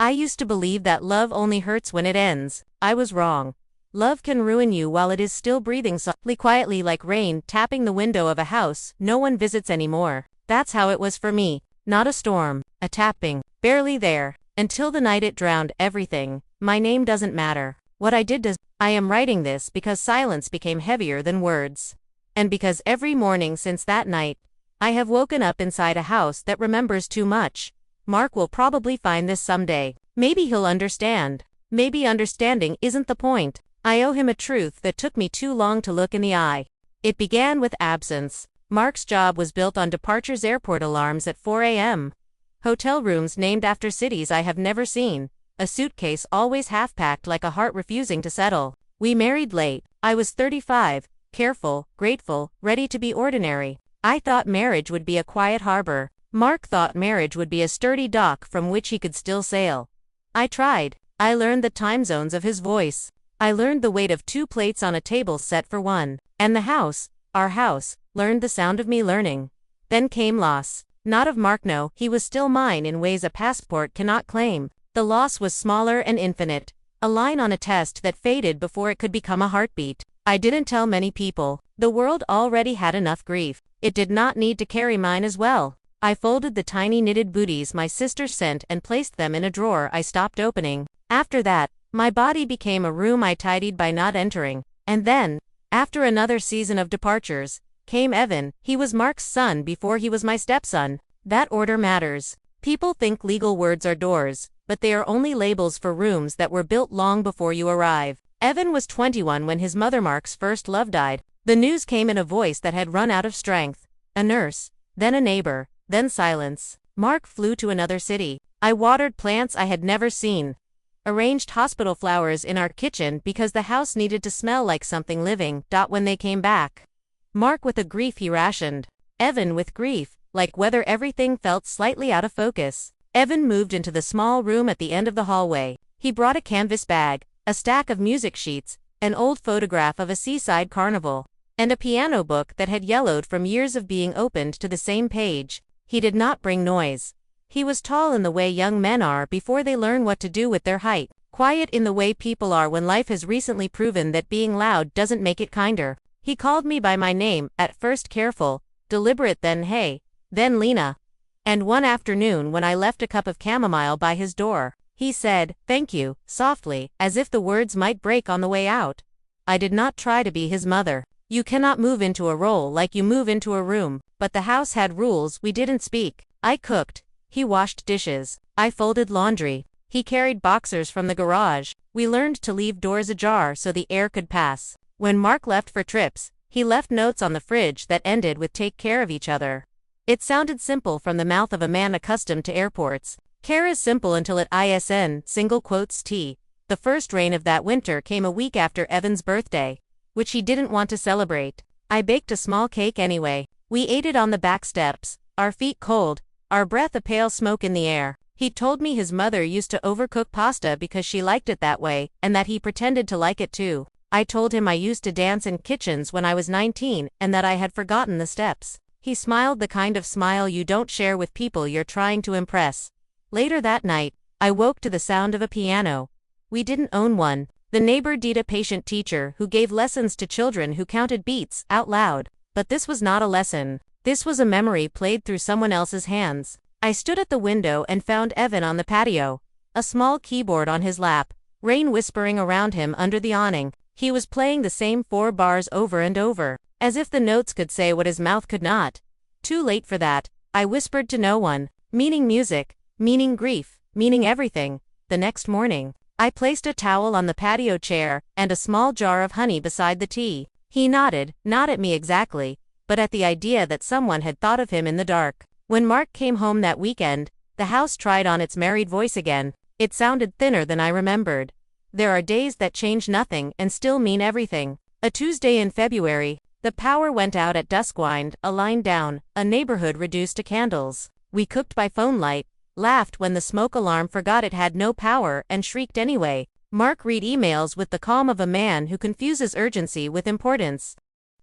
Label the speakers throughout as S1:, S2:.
S1: I used to believe that love only hurts when it ends. I was wrong. Love can ruin you while it is still breathing softly, quietly, like rain tapping the window of a house no one visits anymore. That's how it was for me. Not a storm, a tapping, barely there, until the night it drowned everything. My name doesn't matter. What I did does. I am writing this because silence became heavier than words. And because every morning since that night, I have woken up inside a house that remembers too much. Mark will probably find this someday. Maybe he'll understand. Maybe understanding isn't the point. I owe him a truth that took me too long to look in the eye. It began with absence. Mark's job was built on departures, airport alarms at 4 a.m. Hotel rooms named after cities I have never seen. A suitcase always half-packed like a heart refusing to settle. We married late. I was 35, careful, grateful, ready to be ordinary. I thought marriage would be a quiet harbor. Mark thought marriage would be a sturdy dock from which he could still sail. I tried. I learned the time zones of his voice. I learned the weight of 2 plates on a table set for 1. And the house, our house, learned the sound of me learning. Then came loss. Not of Mark, no, he was still mine in ways a passport cannot claim. The loss was smaller and infinite. A line on a test that faded before it could become a heartbeat. I didn't tell many people. The world already had enough grief. It did not need to carry mine as well. I folded the tiny knitted booties my sister sent and placed them in a drawer I stopped opening. After that, my body became a room I tidied by not entering. And then, after another season of departures, came Evan. He was Mark's son before he was my stepson. That order matters. People think legal words are doors, but they are only labels for rooms that were built long before you arrive. Evan was 21 when his mother, Mark's first love, died. The news came in a voice that had run out of strength. A nurse, then a neighbor, then silence. Mark flew to another city. I watered plants I had never seen. Arranged hospital flowers in our kitchen because the house needed to smell like something living. When they came back, Mark with a grief he rationed. Evan with grief, like whether everything felt slightly out of focus. Evan moved into the small room at the end of the hallway. He brought a canvas bag, a stack of music sheets, an old photograph of a seaside carnival, and a piano book that had yellowed from years of being opened to the same page. He did not bring noise. He was tall in the way young men are before they learn what to do with their height, quiet in the way people are when life has recently proven that being loud doesn't make it kinder. He called me by my name, at first careful, deliberate, then hey, then Lena. And one afternoon when I left a cup of chamomile by his door, he said, "Thank you," softly, as if the words might break on the way out. I did not try to be his mother. You cannot move into a role like you move into a room, but the house had rules we didn't speak. I cooked. He washed dishes. I folded laundry. He carried boxers from the garage. We learned to leave doors ajar so the air could pass. When Mark left for trips, he left notes on the fridge that ended with "take care of each other." It sounded simple from the mouth of a man accustomed to airports. Care is simple until it isn't, single quotes T. The first rain of that winter came a week after Evan's birthday, which he didn't want to celebrate. I baked a small cake anyway. We ate it on the back steps, our feet cold, our breath a pale smoke in the air. He told me his mother used to overcook pasta because she liked it that way, and that he pretended to like it too. I told him I used to dance in kitchens when I was 19, and that I had forgotten the steps. He smiled, the kind of smile you don't share with people you're trying to impress. Later that night, I woke to the sound of a piano. We didn't own one. The neighbor Did, a patient teacher who gave lessons to children who counted beats out loud. But this was not a lesson. This was a memory played through someone else's hands. I stood at the window and found Evan on the patio, a small keyboard on his lap, rain whispering around him under the awning. He was playing the same 4 bars over and over, as if the notes could say what his mouth could not. Too late for that. I whispered to no one, meaning music, meaning grief, meaning everything. The next morning, I placed a towel on the patio chair and a small jar of honey beside the tea. He nodded, not at me exactly, but at the idea that someone had thought of him in the dark. When Mark came home that weekend, the house tried on its married voice again. It sounded thinner than I remembered. There are days that change nothing and still mean everything. A Tuesday in February, the power went out at duskwind, a line down, a neighborhood reduced to candles. We cooked by phone light, laughed when the smoke alarm forgot it had no power, and shrieked anyway. Mark read emails with the calm of a man who confuses urgency with importance.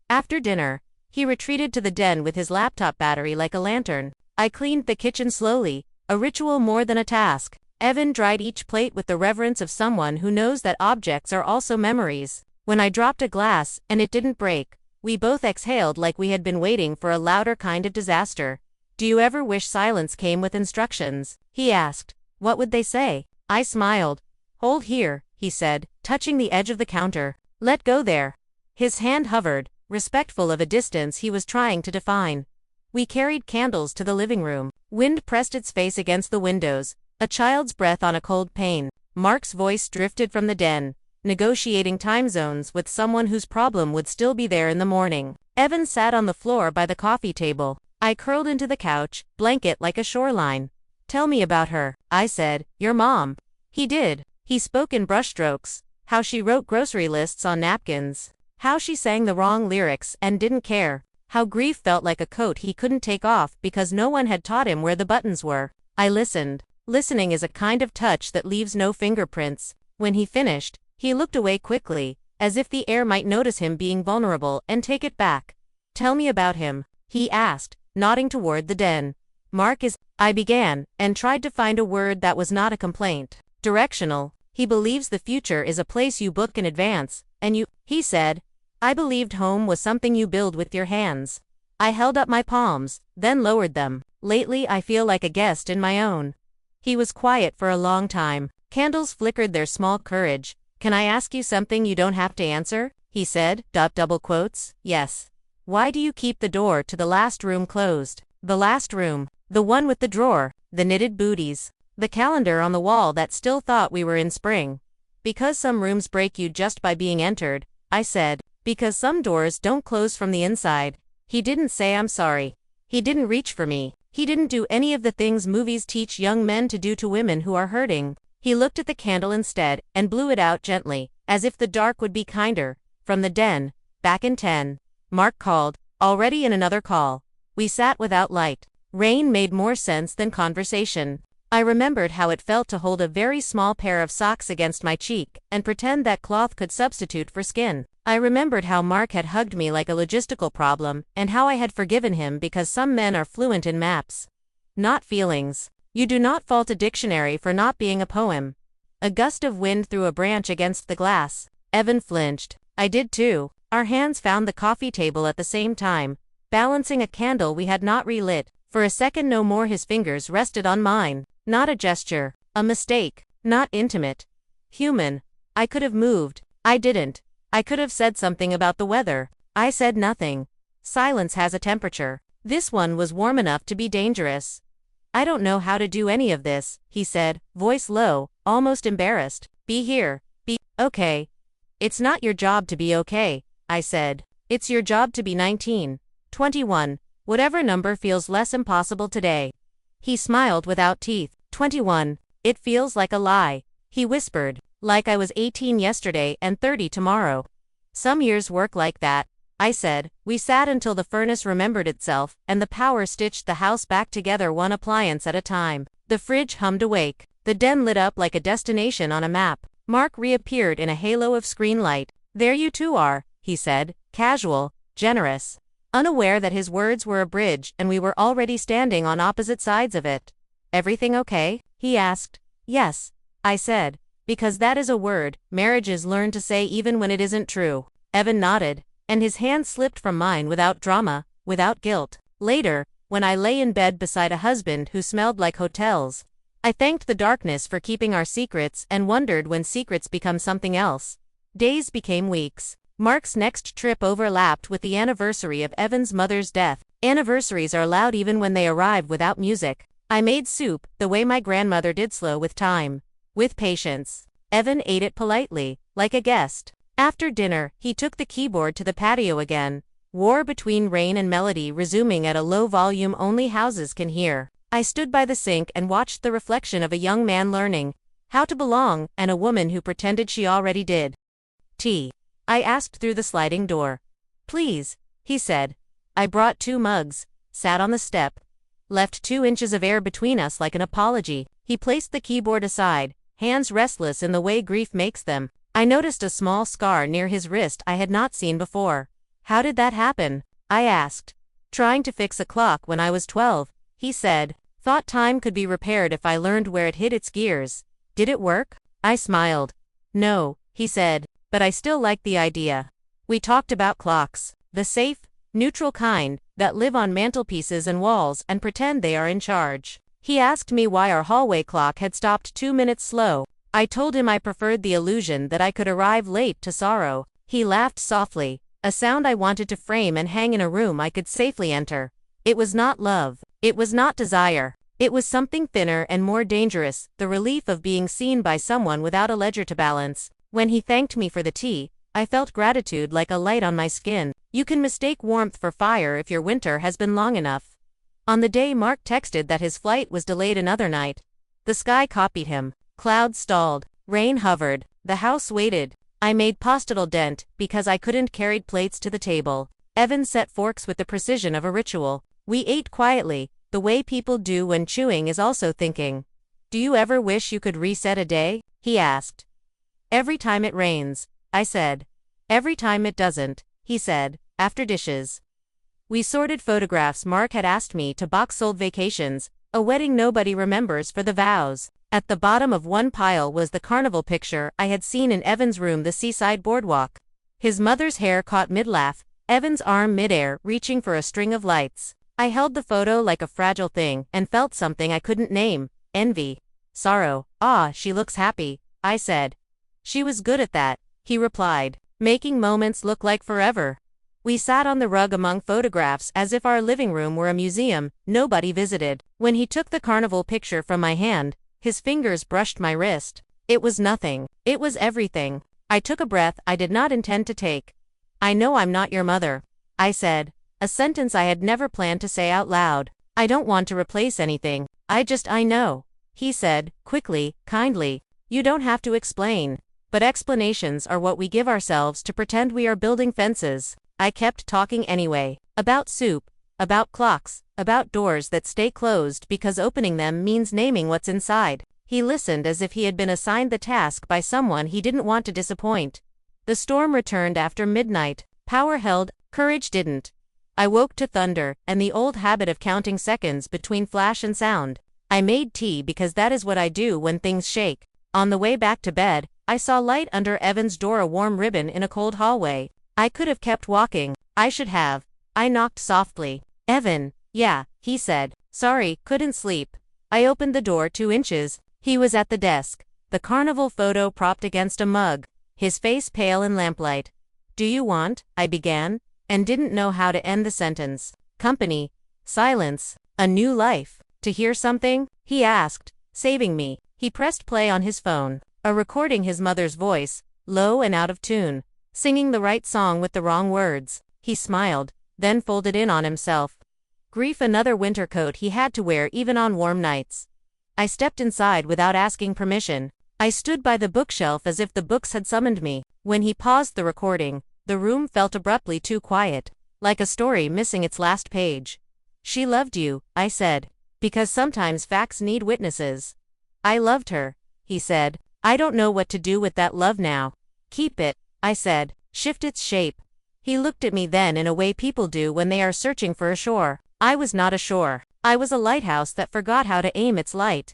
S1: After dinner, he retreated to the den with his laptop battery like a lantern. I cleaned the kitchen slowly, a ritual more than a task. Evan dried each plate with the reverence of someone who knows that objects are also memories. When I dropped a glass, and it didn't break, we both exhaled like we had been waiting for a louder kind of disaster. Do you ever wish silence came with instructions? He asked. What would they say? I smiled. Hold here, he said, touching the edge of the counter. Let go there. His hand hovered, respectful of a distance he was trying to define. We carried candles to the living room. Wind pressed its face against the windows, a child's breath on a cold pane. Mark's voice drifted from the den, negotiating time zones with someone whose problem would still be there in the morning. Evan sat on the floor by the coffee table. I curled into the couch, blanket like a shoreline. Tell me about her, I said. Your mom. He did. He spoke in brushstrokes. How she wrote grocery lists on napkins. How she sang the wrong lyrics and didn't care. How grief felt like a coat he couldn't take off because no one had taught him where the buttons were. I listened. Listening is a kind of touch that leaves no fingerprints. When he finished, he looked away quickly, as if the air might notice him being vulnerable and take it back. Tell me about him, he asked, nodding toward the den. Mark is, I began, and tried to find a word that was not a complaint. Directional. He believes the future is a place you book in advance, and he said. I believed home was something you build with your hands. I held up my palms, then lowered them. Lately I feel like a guest in my own. He was quiet for a long time. Candles flickered their small courage. Can I ask you something you don't have to answer? He said, double quotes. Yes. Why do you keep the door to the last room closed? The last room. The one with the drawer, the knitted booties, the calendar on the wall that still thought we were in spring. Because some rooms break you just by being entered, I said. Because some doors don't close from the inside. He didn't say I'm sorry. He didn't reach for me. He didn't do any of the things movies teach young men to do to women who are hurting. He looked at the candle instead, and blew it out gently, as if the dark would be kinder. From the den, back in 10. Mark called, already in another call. We sat without light. Rain made more sense than conversation. I remembered how it felt to hold a very small pair of socks against my cheek, and pretend that cloth could substitute for skin. I remembered how Mark had hugged me like a logistical problem, and how I had forgiven him because some men are fluent in maps. Not feelings. You do not fault a dictionary for not being a poem. A gust of wind threw a branch against the glass. Evan flinched. I did too. Our hands found the coffee table at the same time, balancing a candle we had not relit. For a second no more his fingers rested on mine. Not a gesture. A mistake. Not intimate. Human. I could have moved. I didn't. I could have said something about the weather. I said nothing. Silence has a temperature. This one was warm enough to be dangerous. I don't know how to do any of this, he said, voice low, almost embarrassed. Be here. Be okay. It's not your job to be okay, I said. It's your job to be 19, 21, whatever number feels less impossible today. He smiled without teeth. 21. It feels like a lie. He whispered. Like I was 18 yesterday and 30 tomorrow. Some years work like that, I said. We sat until the furnace remembered itself, and the power stitched the house back together one appliance at a time. The fridge hummed awake. The den lit up like a destination on a map. Mark reappeared in a halo of screen light. There you two are, he said, casual, generous. Unaware that his words were a bridge and we were already standing on opposite sides of it. Everything okay? He asked. Yes, I said. Because that is a word marriages learn to say even when it isn't true. Evan nodded, and his hand slipped from mine without drama, without guilt. Later, when I lay in bed beside a husband who smelled like hotels, I thanked the darkness for keeping our secrets and wondered when secrets become something else. Days became weeks. Mark's next trip overlapped with the anniversary of Evan's mother's death. Anniversaries are loud even when they arrive without music. I made soup, the way my grandmother did, slow with time. With patience. Evan ate it politely, like a guest. After dinner, he took the keyboard to the patio again. War between rain and melody resuming at a low volume only houses can hear. I stood by the sink and watched the reflection of a young man learning how to belong, and a woman who pretended she already did. Tea? I asked through the sliding door. Please, he said. I brought 2 mugs, sat on the step, left 2 inches of air between us like an apology. He placed the keyboard aside, hands restless in the way grief makes them. I noticed a small scar near his wrist I had not seen before. How did that happen? I asked. Trying to fix a clock when I was 12, he said. thought time could be repaired if I learned where it hid its gears. Did it work? I smiled. No, he said, but I still liked the idea. We talked about clocks, the safe, neutral kind, that live on mantelpieces and walls and pretend they are in charge. He asked me why our hallway clock had stopped 2 minutes slow. I told him I preferred the illusion that I could arrive late to sorrow. He laughed softly, a sound I wanted to frame and hang in a room I could safely enter. It was not love. It was not desire. It was something thinner and more dangerous, the relief of being seen by someone without a ledger to balance. When he thanked me for the tea, I felt gratitude like a light on my skin. You can mistake warmth for fire if your winter has been long enough. On the day Mark texted that his flight was delayed another night, the sky copied him. Clouds stalled. Rain hovered. The house waited. I made postidal dent because I couldn't carry plates to the table. Evan set forks with the precision of a ritual. We ate quietly, the way people do when chewing is also thinking. Do you ever wish you could reset a day? He asked. Every time it rains, I said. Every time it doesn't, he said, after dishes. We sorted photographs Mark had asked me to box old vacations, a wedding nobody remembers for the vows. At the bottom of one pile was the carnival picture I had seen in Evan's room, the seaside boardwalk. His mother's hair caught mid-laugh, Evan's arm mid-air reaching for a string of lights. I held the photo like a fragile thing and felt something I couldn't name. Envy. Sorrow. Ah, she looks happy, I said. She was good at that, he replied, making moments look like forever. We sat on the rug among photographs as if our living room were a museum nobody visited. When he took the carnival picture from my hand, his fingers brushed my wrist. It was nothing. It was everything. I took a breath I did not intend to take. I know I'm not your mother, I said, a sentence I had never planned to say out loud. I don't want to replace anything. I know, he said, quickly, kindly. You don't have to explain. But explanations are what we give ourselves to pretend we are building fences. I kept talking anyway. About soup. About clocks. About doors that stay closed because opening them means naming what's inside. He listened as if he had been assigned the task by someone he didn't want to disappoint. The storm returned after midnight. Power held, courage didn't. I woke to thunder and the old habit of counting seconds between flash and sound. I made tea because that is what I do when things shake. On the way back to bed, I saw light under Evan's door, a warm ribbon in a cold hallway. I could have kept walking. I should have. I knocked softly. Evan. Yeah, he said. Sorry, couldn't sleep. I opened the door 2 inches. He was at the desk, the carnival photo propped against a mug, his face pale in lamplight. Do you want? I began, and didn't know how to end the sentence. Company. Silence. A new life. To hear something? He asked, saving me. He pressed play on his phone. A recording, his mother's voice, low and out of tune, singing the right song with the wrong words. He smiled, then folded in on himself. Grief, another winter coat he had to wear even on warm nights. I stepped inside without asking permission. I stood by the bookshelf as if the books had summoned me. When he paused the recording, the room felt abruptly too quiet, like a story missing its last page. She loved you, I said, because sometimes facts need witnesses. I loved her, he said. I don't know what to do with that love now. Keep it, I said. Shift its shape. He looked at me then in a way people do when they are searching for a shore. I was not a shore. I was a lighthouse that forgot how to aim its light.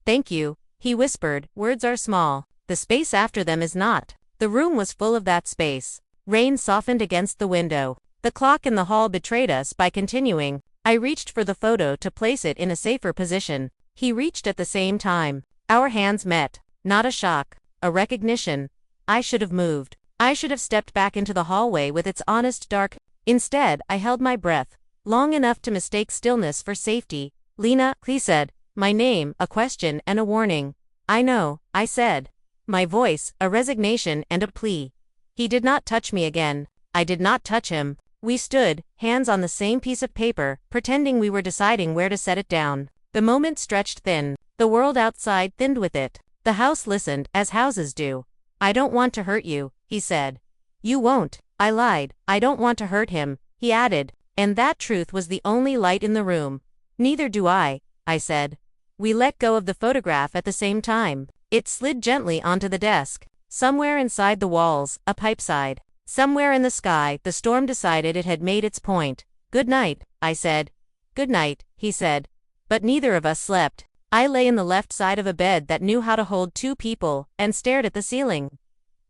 S1: Thank you, he whispered. Words are small. The space after them is not. The room was full of that space. Rain softened against the window. The clock in the hall betrayed us by continuing. I reached for the photo to place it in a safer position. He reached at the same time. Our hands met. Not a shock. A recognition. I should have moved. I should have stepped back into the hallway with its honest dark. Instead, I held my breath, long enough to mistake stillness for safety. Lena, he said. My name, a question and a warning. I know, I said. My voice, a resignation and a plea. He did not touch me again. I did not touch him. We stood, hands on the same piece of paper, pretending we were deciding where to set it down. The moment stretched thin. The world outside thinned with it. The house listened, as houses do. I don't want to hurt you, he said. You won't. I lied. I don't want to hurt him, he added, and that truth was the only light in the room. Neither do I said. We let go of the photograph at the same time. It slid gently onto the desk. Somewhere inside the walls, a pipe sighed. Somewhere in the sky, the storm decided it had made its point. Good night, I said. Good night, he said. But neither of us slept. I lay in the left side of a bed that knew how to hold 2 people, and stared at the ceiling.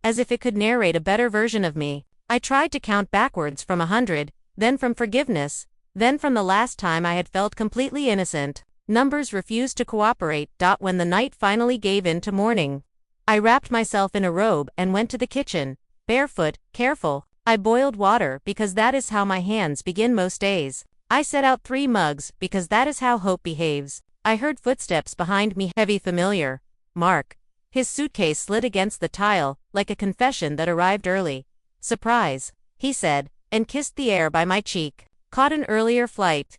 S1: As if it could narrate a better version of me. I tried to count backwards from 100, then from forgiveness, then from the last time I had felt completely innocent. Numbers refused to cooperate. When the night finally gave in to morning, I wrapped myself in a robe and went to the kitchen, barefoot, careful. I boiled water because that is how my hands begin most days. I set out 3 mugs because that is how hope behaves. I heard footsteps behind me, heavy, familiar. Mark. His suitcase slid against the tile, like a confession that arrived early. Surprise, he said, and kissed the air by my cheek. Caught an earlier flight.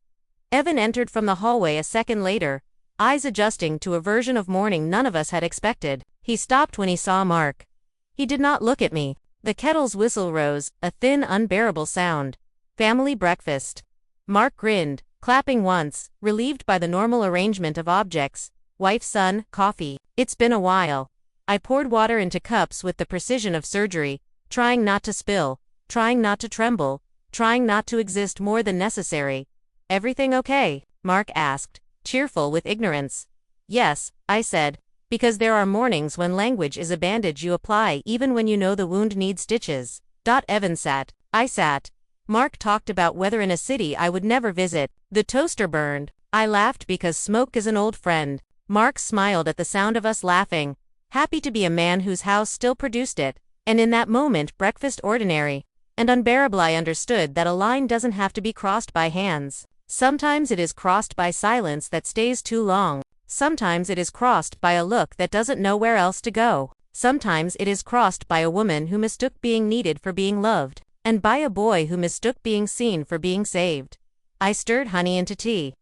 S1: Evan entered from the hallway a second later, eyes adjusting to a version of morning none of us had expected. He stopped when he saw Mark. He did not look at me. The kettle's whistle rose, a thin, unbearable sound. Family breakfast. Mark grinned, clapping once, relieved by the normal arrangement of objects. Wife, son, coffee. It's been a while. I poured water into cups with the precision of surgery, trying not to spill, trying not to tremble, trying not to exist more than necessary. Everything okay? Mark asked, cheerful with ignorance. Yes, I said, because there are mornings when language is a bandage you apply even when you know the wound needs stitches. Evan sat. I sat. Mark talked about weather in a city I would never visit. The toaster burned. I laughed because smoke is an old friend. Mark smiled at the sound of us laughing, happy to be a man whose house still produced it. And in that moment, breakfast ordinary and unbearable, I understood that a line doesn't have to be crossed by hands. Sometimes it is crossed by silence that stays too long. Sometimes it is crossed by a look that doesn't know where else to go. Sometimes it is crossed by a woman who mistook being needed for being loved, and by a boy who mistook being seen for being saved. I stirred honey into tea.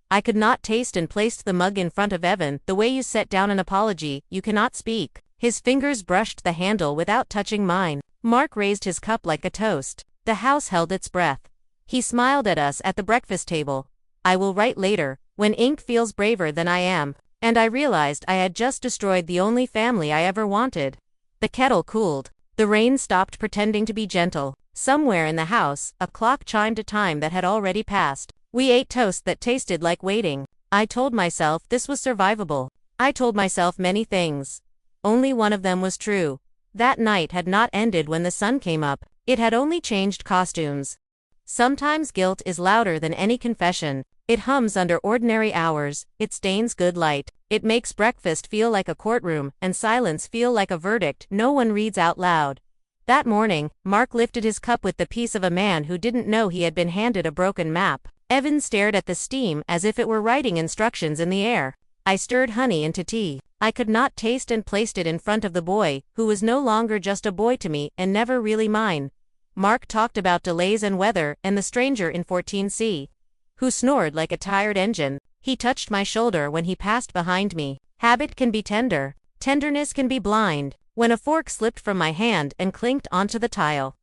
S1: I could not taste and placed the mug in front of Evan. The way you set down an apology, you cannot speak. His fingers brushed the handle without touching mine. Mark raised his cup like a toast. The house held its breath. He smiled at us at the breakfast table. I will write later, when ink feels braver than I am. And I realized I had just destroyed the only family I ever wanted. The kettle cooled. The rain stopped pretending to be gentle. Somewhere in the house, a clock chimed a time that had already passed. We ate toast that tasted like waiting. I told myself this was survivable. I told myself many things. Only one of them was true. That night had not ended when the sun came up. It had only changed costumes. Sometimes guilt is louder than any confession. It hums under ordinary hours. It stains good light. It makes breakfast feel like a courtroom, and silence feel like a verdict no one reads out loud. That morning, Mark lifted his cup with the peace of a man who didn't know he had been handed a broken map. Evan stared at the steam as if it were writing instructions in the air. I stirred honey into tea. I could not taste and placed it in front of the boy, who was no longer just a boy to me and never really mine. Mark talked about delays and weather and the stranger in 14C, who snored like a tired engine. He touched my shoulder when he passed behind me. Habit can be tender. Tenderness can be blind. When a fork slipped from my hand and clinked onto the tile.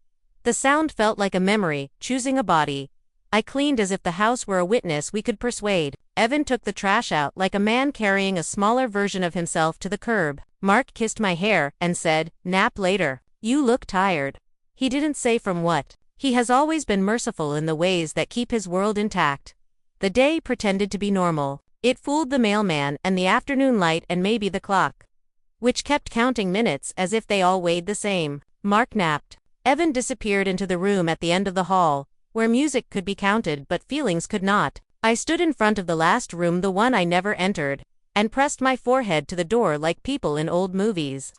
S1: The sound felt like a memory, choosing a body. I cleaned as if the house were a witness we could persuade. Evan took the trash out like a man carrying a smaller version of himself to the curb. Mark kissed my hair and said, "Nap later. You look tired." He didn't say from what. He has always been merciful in the ways that keep his world intact. The day pretended to be normal. It fooled the mailman and the afternoon light and maybe the clock, which kept counting minutes as if they all weighed the same. Mark napped. Evan disappeared into the room at the end of the hall, where music could be counted but feelings could not. I stood in front of the last room, the one I never entered, and pressed my forehead to the door like people in old movies,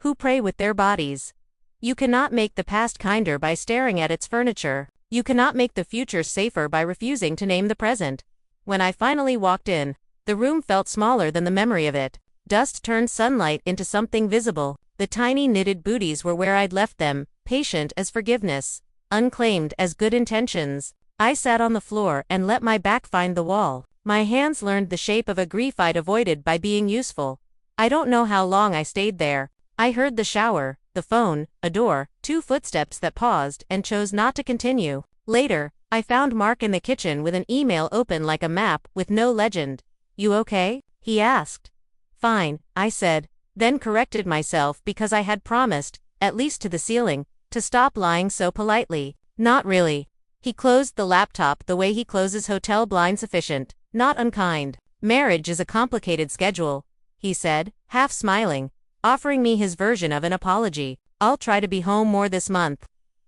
S1: who pray with their bodies. You cannot make the past kinder by staring at its furniture. You cannot make the future safer by refusing to name the present. When I finally walked in, the room felt smaller than the memory of it. Dust turned sunlight into something visible. The tiny knitted booties were where I'd left them, patient as forgiveness, unclaimed as good intentions. I sat on the floor and let my back find the wall. My hands learned the shape of a grief I'd avoided by being useful. I don't know how long I stayed there. I heard the shower, the phone, a door, 2 footsteps that paused and chose not to continue. Later, I found Mark in the kitchen with an email open like a map with no legend. "You okay?" he asked. "Fine," I said, then corrected myself because I had promised, at least to the ceiling, to stop lying so politely. "Not really." He closed the laptop the way he closes hotel blinds, efficient, not unkind. Marriage is a complicated schedule, he said, half smiling, offering me his version of an apology. I'll try to be home more this month.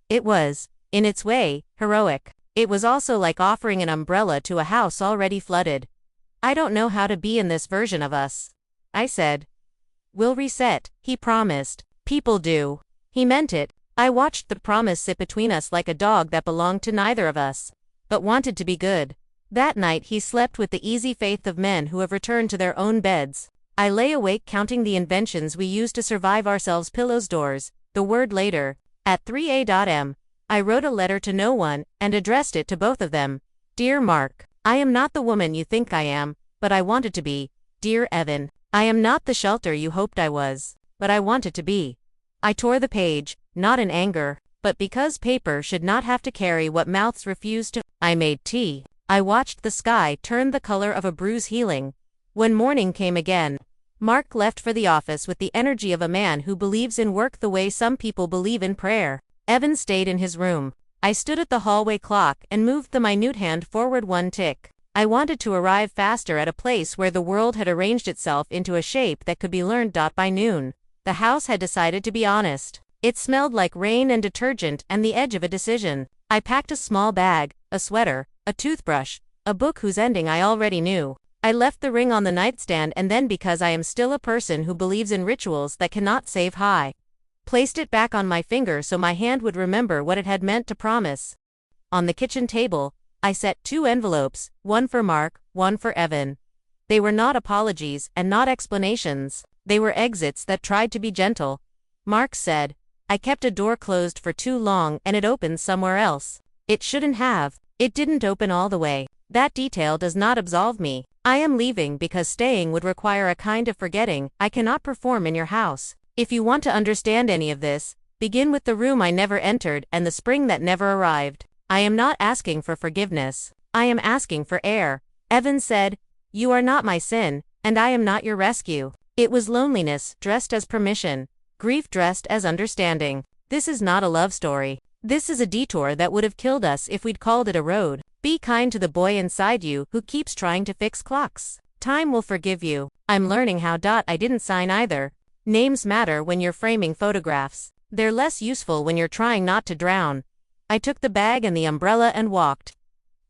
S1: It was, in its way, heroic. It was also like offering an umbrella to a house already flooded. I don't know how to be in this version of us, I said. We'll reset, he promised. People do. He meant it. I watched the promise sit between us like a dog that belonged to neither of us, but wanted to be good. That night he slept with the easy faith of men who have returned to their own beds. I lay awake counting the inventions we used to survive ourselves. Pillows, doors. The word later. At 3 a.m. I wrote a letter to no one, and addressed it to both of them. Dear Mark, I am not the woman you think I am, but I wanted to be. Dear Evan, I am not the shelter you hoped I was, but I wanted to be. I tore the page, not in anger, but because paper should not have to carry what mouths refused to. I made tea. I watched the sky turn the color of a bruise healing. When morning came again, Mark left for the office with the energy of a man who believes in work the way some people believe in prayer. Evan stayed in his room. I stood at the hallway clock and moved the minute hand forward 1 tick. I wanted to arrive faster at a place where the world had arranged itself into a shape that could be learned. By noon, the house had decided to be honest. It smelled like rain and detergent and the edge of a decision. I packed a small bag, a sweater, a toothbrush, a book whose ending I already knew. I left the ring on the nightstand, and then, because I am still a person who believes in rituals that cannot save, placed it back on my finger so my hand would remember what it had meant to promise. On the kitchen table, I set 2 envelopes, one for Mark, one for Evan. They were not apologies and not explanations. They were exits that tried to be gentle. Mark said, I kept a door closed for too long and it opened somewhere else. It shouldn't have. It didn't open all the way. That detail does not absolve me. I am leaving because staying would require a kind of forgetting I cannot perform in your house. If you want to understand any of this, begin with the room I never entered and the spring that never arrived. I am not asking for forgiveness. I am asking for air. Evan said, you are not my sin, and I am not your rescue. It was loneliness dressed as permission, grief dressed as understanding. This is not a love story. This is a detour that would have killed us if we'd called it a road. Be kind to the boy inside you who keeps trying to fix clocks. Time will forgive you. I'm learning how. I didn't sign either. Names matter when you're framing photographs. They're less useful when you're trying not to drown. I took the bag and the umbrella and walked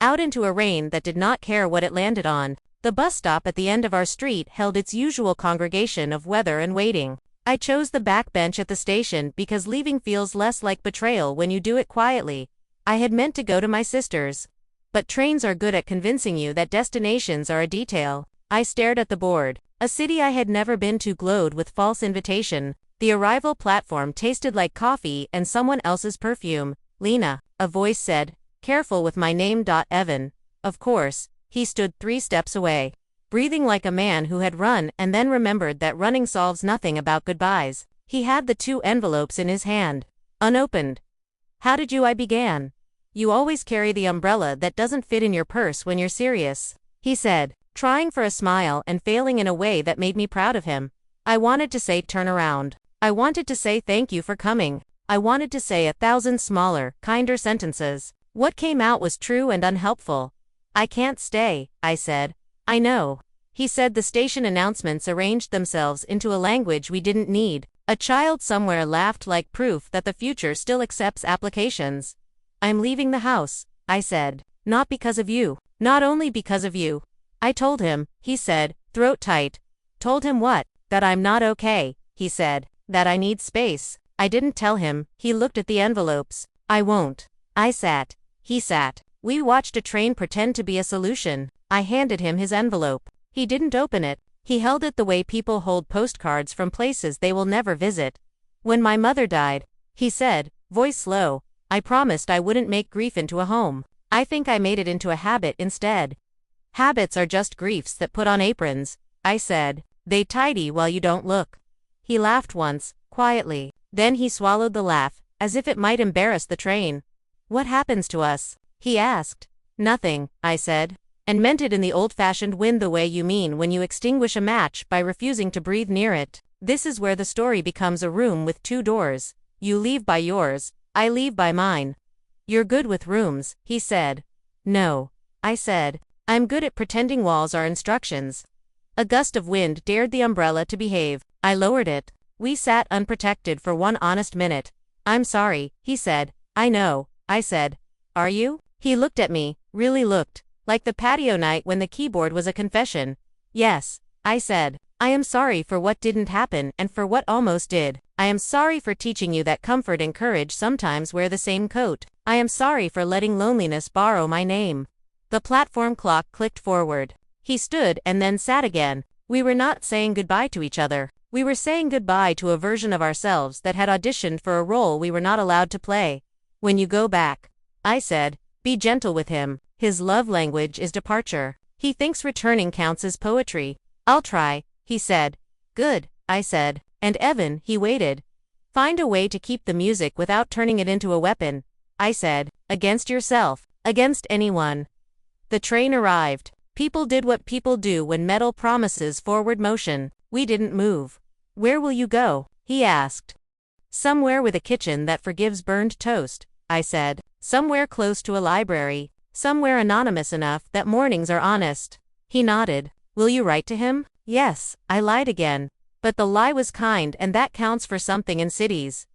S1: out into a rain that did not care what it landed on. The bus stop at the end of our street held its usual congregation of weather and waiting. I chose the back bench at the station because leaving feels less like betrayal when you do it quietly. I had meant to go to my sister's. But trains are good at convincing you that destinations are a detail. I stared at the board. A city I had never been to glowed with false invitation. The arrival platform tasted like coffee and someone else's perfume. Lena, a voice said. Careful with my name. Evan. Of course. He stood 3 steps away, breathing like a man who had run and then remembered that running solves nothing about goodbyes. He had the 2 envelopes in his hand, unopened. How did you? I began. You always carry the umbrella that doesn't fit in your purse when you're serious, he said, trying for a smile and failing in a way that made me proud of him. I wanted to say turn around. I wanted to say thank you for coming. I wanted to say 1,000 smaller, kinder sentences. What came out was true and unhelpful. I can't stay, I said. I know. He said the station announcements arranged themselves into a language we didn't need. A child somewhere laughed like proof that the future still accepts applications. I'm leaving the house, I said. Not because of you. Not only because of you. I told him, he said, throat tight. Told him what? That I'm not okay, he said. That I need space. I didn't tell him. He looked at the envelopes. I won't. I sat. He sat. We watched a train pretend to be a solution. I handed him his envelope. He didn't open it. He held it the way people hold postcards from places they will never visit. When my mother died, he said, voice low, I promised I wouldn't make grief into a home. I think I made it into a habit instead. Habits are just griefs that put on aprons, I said. They tidy while you don't look. He laughed once, quietly. Then he swallowed the laugh, as if it might embarrass the train. What happens to us? He asked. Nothing, I said. And meant it in the old-fashioned wind the way you mean when you extinguish a match by refusing to breathe near it. This is where the story becomes a room with 2 doors. You leave by yours. I leave by mine. You're good with rooms, he said. No, I said. I'm good at pretending walls are instructions. A gust of wind dared the umbrella to behave. I lowered it. We sat unprotected for one honest minute. I'm sorry, he said. I know, I said. Are you? He looked at me, really looked, like the patio night when the keyboard was a confession. Yes, I said. I am sorry for what didn't happen and for what almost did. I am sorry for teaching you that comfort and courage sometimes wear the same coat. I am sorry for letting loneliness borrow my name. The platform clock clicked forward. He stood and then sat again. We were not saying goodbye to each other. We were saying goodbye to a version of ourselves that had auditioned for a role we were not allowed to play. When you go back, I said, be gentle with him. His love language is departure. He thinks returning counts as poetry. I'll try, he said. Good, I said. And Evan, he waited. Find a way to keep the music without turning it into a weapon, I said. Against yourself, against anyone. The train arrived. People did what people do when metal promises forward motion. We didn't move. Where will you go? He asked. Somewhere with a kitchen that forgives burned toast, I said. Somewhere close to a library. Somewhere anonymous enough that mornings are honest. He nodded. Will you write to him? Yes, I lied again. But the lie was kind and that counts for something in cities.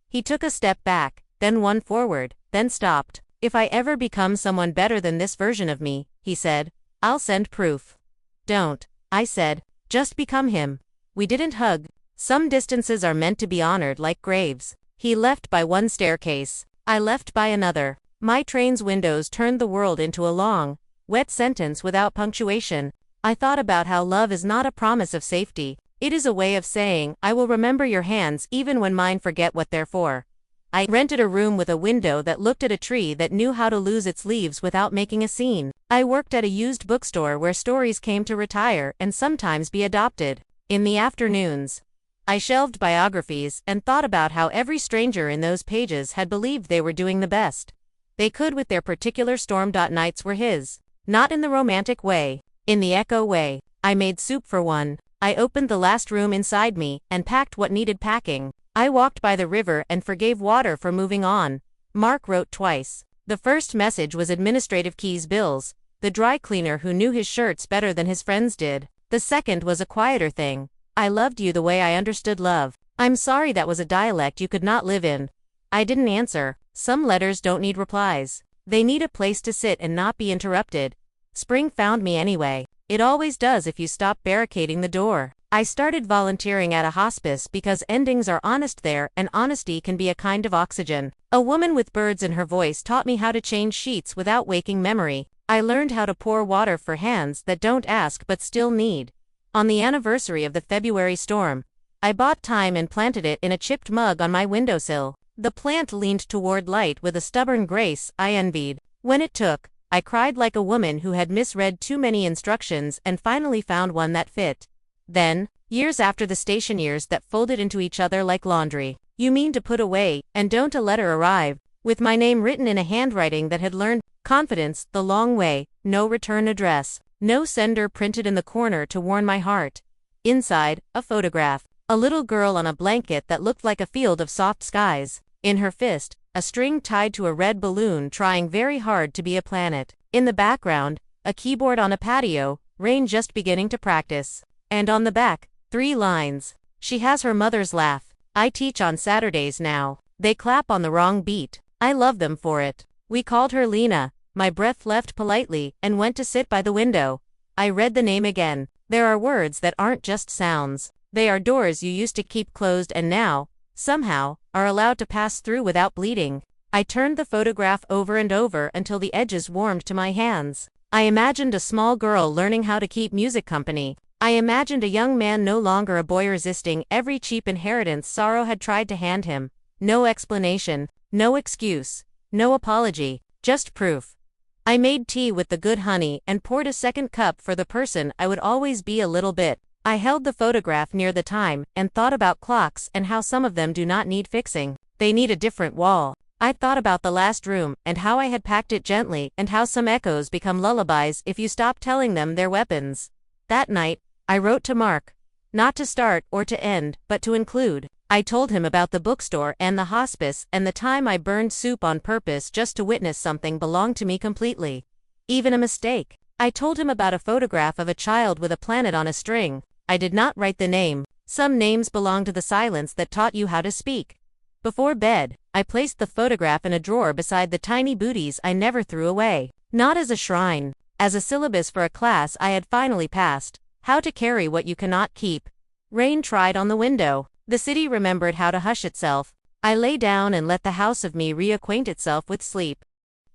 S1: He took a step back, then one forward, then stopped. If I ever become someone better than this version of me, he said, I'll send proof. Don't, I said, just become him. We didn't hug. Some distances are meant to be honored like graves. He left by one staircase. I left by another. My train's windows turned the world into a long, wet sentence without punctuation. I thought about how love is not a promise of safety. It is a way of saying, I will remember your hands even when mine forget what they're for. I rented a room with a window that looked at a tree that knew how to lose its leaves without making a scene. I worked at a used bookstore where stories came to retire and sometimes be adopted. In the afternoons, I shelved biographies and thought about how every stranger in those pages had believed they were doing the best they could with their particular storm. Nights were his. Not in the romantic way. In the echo way. I made soup for one. I opened the last room inside me and packed what needed packing. I walked by the river and forgave water for moving on. Mark wrote twice. The first message was administrative keys bills, the dry cleaner who knew his shirts better than his friends did. The second was a quieter thing. I loved you the way I understood love. I'm sorry that was a dialect you could not live in. I didn't answer. Some letters don't need replies. They need a place to sit and not be interrupted. Spring found me anyway. It always does if you stop barricading the door. I started volunteering at a hospice because endings are honest there and honesty can be a kind of oxygen. A woman with birds in her voice taught me how to change sheets without waking memory. I learned how to pour water for hands that don't ask but still need. On the anniversary of the February storm, I bought thyme and planted it in a chipped mug on my windowsill. The plant leaned toward light with a stubborn grace I envied. When it took, I cried like a woman who had misread too many instructions and finally found one that fit. Then, years after the station years that folded into each other like laundry. You mean to put away, and don't a letter arrive, with my name written in a handwriting that had learned confidence the long way, no return address, no sender printed in the corner to warn my heart. Inside, a photograph. A little girl on a blanket that looked like a field of soft skies. In her fist, a string tied to a red balloon trying very hard to be a planet. In the background, a keyboard on a patio, rain just beginning to practice. And on the back, 3 lines. She has her mother's laugh. I teach on Saturdays now. They clap on the wrong beat. I love them for it. We called her Lena. My breath left politely and went to sit by the window. I read the name again. There are words that aren't just sounds. They are doors you used to keep closed and now, somehow, are allowed to pass through without bleeding. I turned the photograph over and over until the edges warmed to my hands. I imagined a small girl learning how to keep music company. I imagined a young man no longer a boy resisting every cheap inheritance sorrow had tried to hand him. No explanation, no excuse, no apology, just proof. I made tea with the good honey and poured a second cup for the person I would always be a little bit. I held the photograph near the time and thought about clocks and how some of them do not need fixing. They need a different wall. I thought about the last room and how I had packed it gently and how some echoes become lullabies if you stop telling them they're weapons. That night, I wrote to Mark. Not to start or to end, but to include. I told him about the bookstore and the hospice and the time I burned soup on purpose just to witness something belong to me completely. Even a mistake. I told him about a photograph of a child with a planet on a string. I did not write the name. Some names belong to the silence that taught you how to speak. Before bed, I placed the photograph in a drawer beside the tiny booties I never threw away. Not as a shrine, as a syllabus for a class I had finally passed. How to carry what you cannot keep. Rain tried on the window. The city remembered how to hush itself. I lay down and let the house of me reacquaint itself with sleep.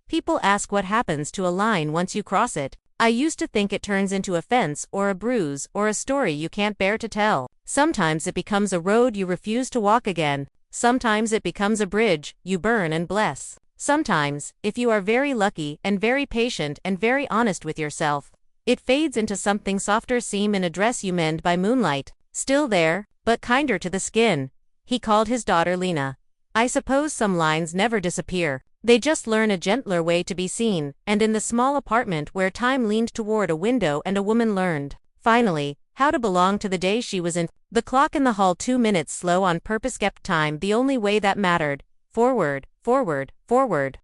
S1: People ask what happens to a line once you cross it. I used to think it turns into a fence or a bruise or a story you can't bear to tell. Sometimes it becomes a road you refuse to walk again. Sometimes it becomes a bridge you burn and bless. Sometimes, if you are very lucky and very patient and very honest with yourself, it fades into something softer, seam in a dress you mend by moonlight. Still there, but kinder to the skin. He called his daughter Lena. I suppose some lines never disappear. They just learn a gentler way to be seen, and in the small apartment where time leaned toward a window and a woman learned, finally, how to belong to the day she was in. The clock in the hall 2 minutes slow on purpose kept time the only way that mattered. Forward, forward, forward.